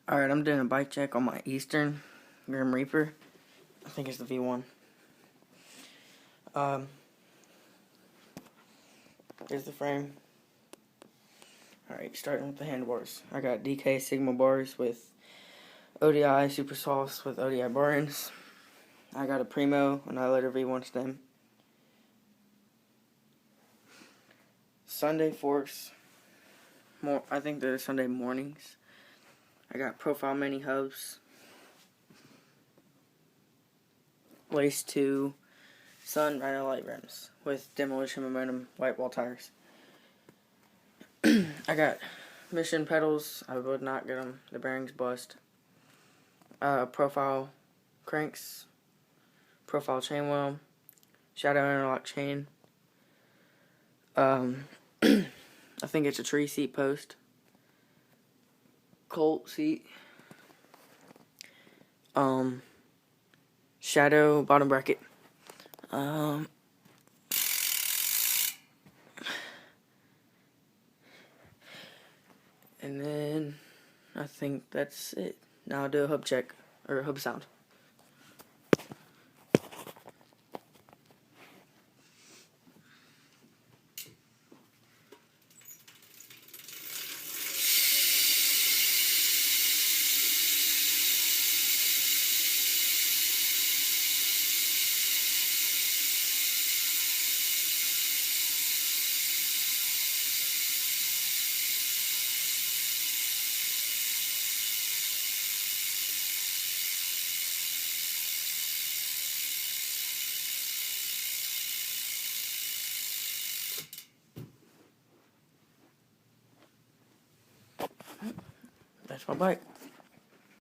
Alright, I'm doing a bike check on my Eastern Grim Reaper. I think it's the V1. Here's the frame. Alright, starting with the handlebars. I got DK Sigma bars with ODI Super Sauce with ODI bar-ends. I got a Primo Annihilator V1 stem. Sunday forks. I think they're Sunday mornings. I got Profile Mini hubs. Lace 2 Sun Rhino light rims with Demolition Momentum white wall tires. I got Mission pedals. I would not get them. The bearings bust. Profile cranks. Profile chain wheel. Shadow interlock chain. I think it's a tree seat post. Colt seat. Shadow bottom bracket. And then I think that's it. Now I'll do a hub check, or a hub sound. That's my bike.